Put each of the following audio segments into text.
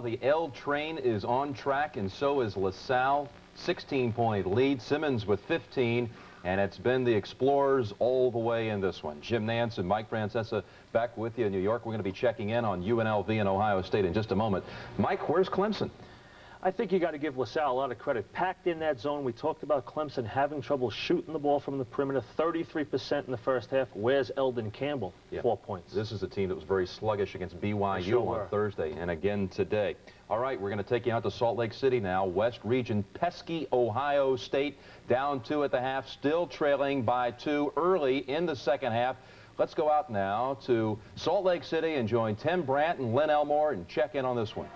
the L train is on track, and so is LaSalle. 16-point lead. Simmons with 15. And it's been the Explorers all the way in this one. Jim Nance and Mike Francesa back with you in New York. We're going to be checking in on UNLV and Ohio State in just a moment. Mike, where's Clemson? I think you got to give LaSalle a lot of credit. Packed in that zone. We talked about Clemson having trouble shooting the ball from the perimeter. 33% in the first half. Where's Elden Campbell? Yeah. 4 points. This is a team that was very sluggish against BYU on Thursday and again today. All right, we're going to take you out to Salt Lake City now. West Region, pesky Ohio State, down 2 at the half, still trailing by 2 early in the second half. Let's go out now to Salt Lake City and join Tim Brandt and Lynn Elmore and check in on this one.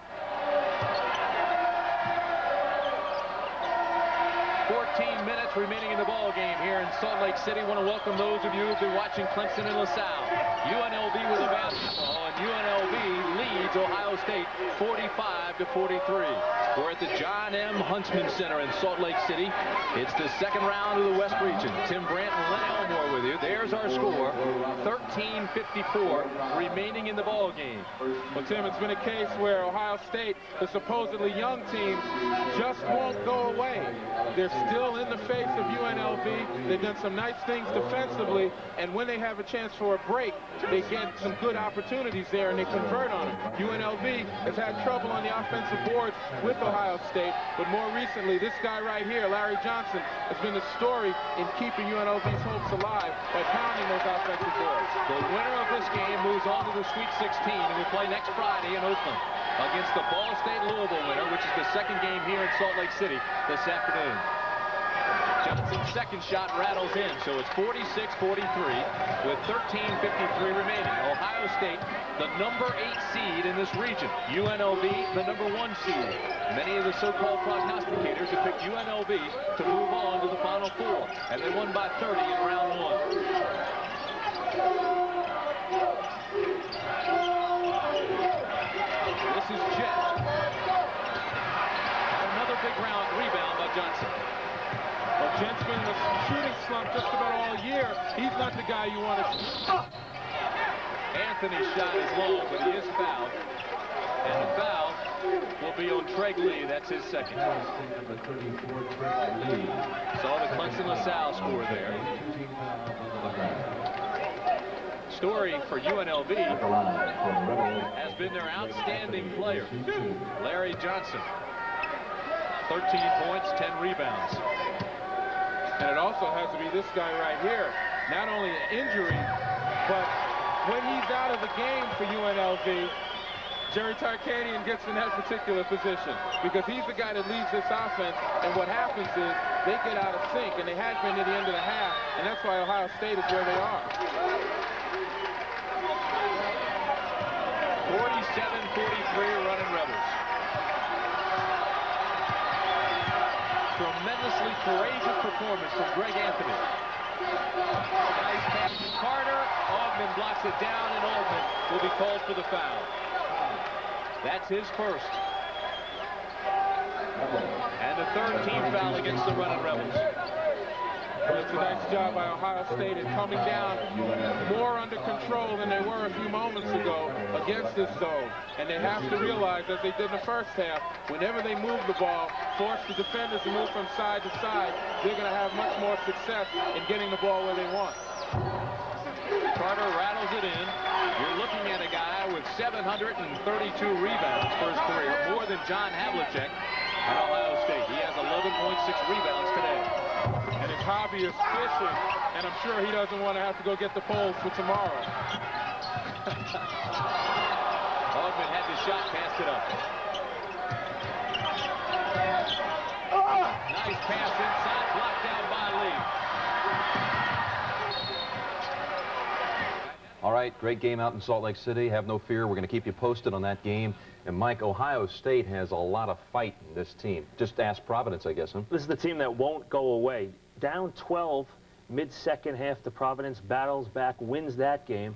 14 minutes remaining in the ball game here in Salt Lake City. Want to welcome those of you who've been watching Clemson and LaSalle. UNLV with a basketball, and UNLV leads Ohio State 45-43. We're at the John M. Huntsman Center in Salt Lake City. It's the second round of the West Region. Tim Brandt and Lynn Elmore with you. There's our score, 13:54 remaining in the ball game. Well, Tim, it's been a case where Ohio State, the supposedly young team, just won't go away. They're still in the face of UNLV. They've done some nice things defensively, and when they have a chance for a break, they get some good opportunities there, and they convert on them. UNLV has had trouble on the offensive boards with Ohio State, but more recently, this guy right here, Larry Johnson, has been the story in keeping UNLV's hopes alive by pounding those offensive boards. The winner of this game moves on to the Sweet 16 and will play next Friday in Oakland against the Ball State Louisville winner, which is the second game here in Salt Lake City this afternoon. Johnson's second shot rattles in, so it's 46-43 with 13:53 remaining. Ohio State, the number 8 seed in this region. UNLV, the number 1 seed. Many of the so-called prognosticators have picked UNLV to move on to the Final Four, and they won by 30 in round 1. This is Jet. Another big round rebound by Johnson. Well, Jent's been in a shooting slump just about all year. He's not the guy you want to see. Anthony's shot is long, but he is fouled. And the foul will be on Treg Lee. That's his second. Saw the Clemson LaSalle score there. Story for UNLV has been their outstanding player, Larry Johnson. 13 points, 10 rebounds. And it also has to be this guy right here. Not only an injury, but when he's out of the game for UNLV, Jerry Tarkanian gets in that particular position because he's the guy that leads this offense. And what happens is they get out of sync, and they had been at the end of the half, and that's why Ohio State is where they are. 47-43 running Rebels. Tremendously courageous performance from Greg Anthony. Nice pass to Carter. Augman blocks it down, and Augman will be called for the foul. That's his first. And the third team foul against the running Rebels. Well, it's a nice job by Ohio State in coming down more under control than they were a few moments ago against this zone. And they have to realize, as they did in the first half, whenever they move the ball, force the defenders to move from side to side, they're going to have much more success in getting the ball where they want. Carter rattles it in. You're looking at a guy with 732 rebounds for his career, more than John Havlicek at Ohio State. He has 11.6 rebounds today. And his hobby is fishing, and I'm sure he doesn't want to have to go get the poles for tomorrow. Augman had the shot, passed it up. Nice pass inside, blocked down by Lee. All right, great game out in Salt Lake City. Have no fear. We're going to keep you posted on that game. And, Mike, Ohio State has a lot of fight in this team. Just ask Providence, I guess, huh? This is the team that won't go away. Down 12, mid-second half to Providence, battles back, wins that game.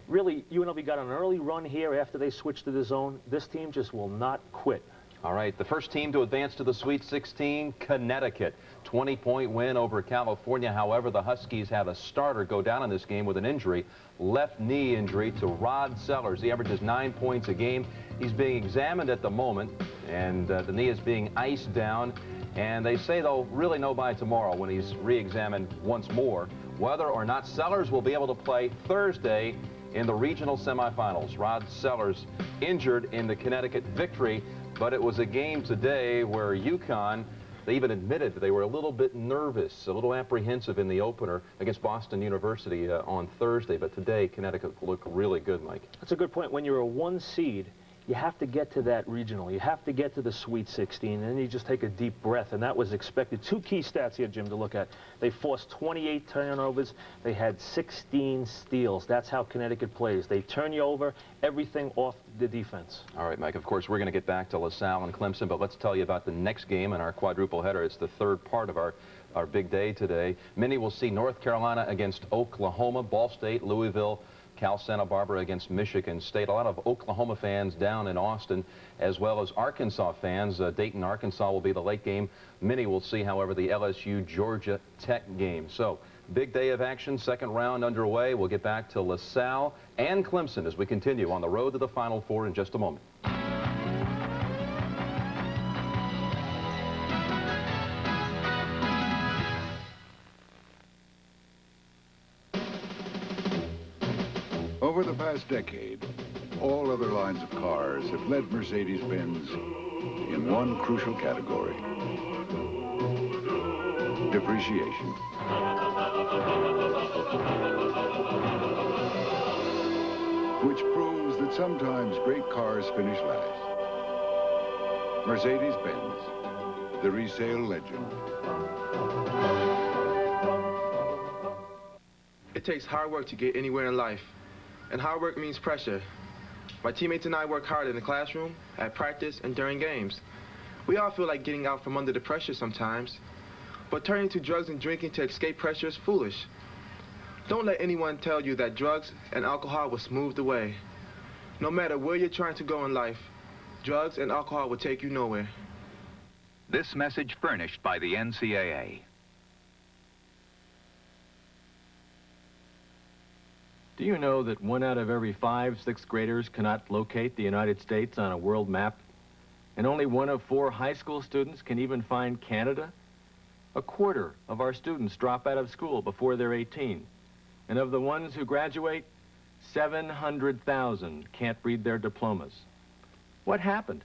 Really, UNLV got an early run here after they switched to the zone. This team just will not quit. All right, the first team to advance to the Sweet 16, Connecticut. 20-point win over California. However, the Huskies had a starter go down in this game with an injury, left knee injury to Rod Sellers. He averages 9 points a game. He's being examined at the moment, and the knee is being iced down. And they say they'll really know by tomorrow when he's re-examined once more whether or not Sellers will be able to play Thursday in the regional semifinals. Rod Sellers injured in the Connecticut victory, but it was a game today where UConn, they even admitted that they were a little bit nervous, a little apprehensive in the opener against Boston University on Thursday. But today, Connecticut looked really good, Mike. That's a good point. When you're a 1 seed, you have to get to that regional. You have to get to the Sweet 16, and then you just take a deep breath, and that was expected. 2 key stats here, Jim, to look at. They forced 28 turnovers. They had 16 steals. That's how Connecticut plays. They turn you over, everything off the defense. All right, Mike, of course, we're going to get back to LaSalle and Clemson, but let's tell you about the next game in our quadruple header. It's the third part of our big day today. Many will see North Carolina against Oklahoma, Ball State, Louisville, Cal Santa Barbara against Michigan State. A lot of Oklahoma fans down in Austin, as well as Arkansas fans. Dayton, Arkansas will be the late game. Many will see, however, the LSU Georgia Tech game. So, big day of action, second round underway. We'll get back to LaSalle and Clemson as we continue on the road to the Final Four in just a moment. Over the past decade, all other lines of cars have led Mercedes-Benz in one crucial category: depreciation. Which proves that sometimes great cars finish last. Mercedes-Benz, the resale legend. It takes hard work to get anywhere in life. And hard work means pressure. My teammates and I work hard in the classroom, at practice, and during games. We all feel like getting out from under the pressure sometimes. But turning to drugs and drinking to escape pressure is foolish. Don't let anyone tell you that drugs and alcohol will smooth the way. No matter where you're trying to go in life, drugs and alcohol will take you nowhere. This message furnished by the NCAA. Do you know that 1 out of every 5 sixth graders cannot locate the United States on a world map? And only 1 of 4 high school students can even find Canada? 1/4 of our students drop out of school before they're 18. And of the ones who graduate, 700,000 can't read their diplomas. What happened?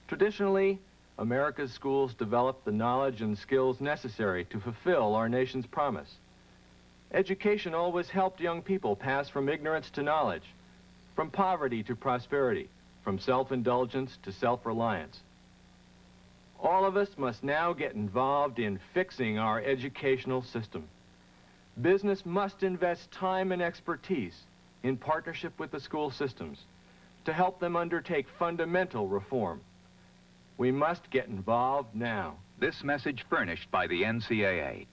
Traditionally, America's schools developed the knowledge and skills necessary to fulfill our nation's promise. Education always helped young people pass from ignorance to knowledge, from poverty to prosperity, from self-indulgence to self-reliance. All of us must now get involved in fixing our educational system. Business must invest time and expertise in partnership with the school systems to help them undertake fundamental reform. We must get involved now. This message furnished by the NCAA.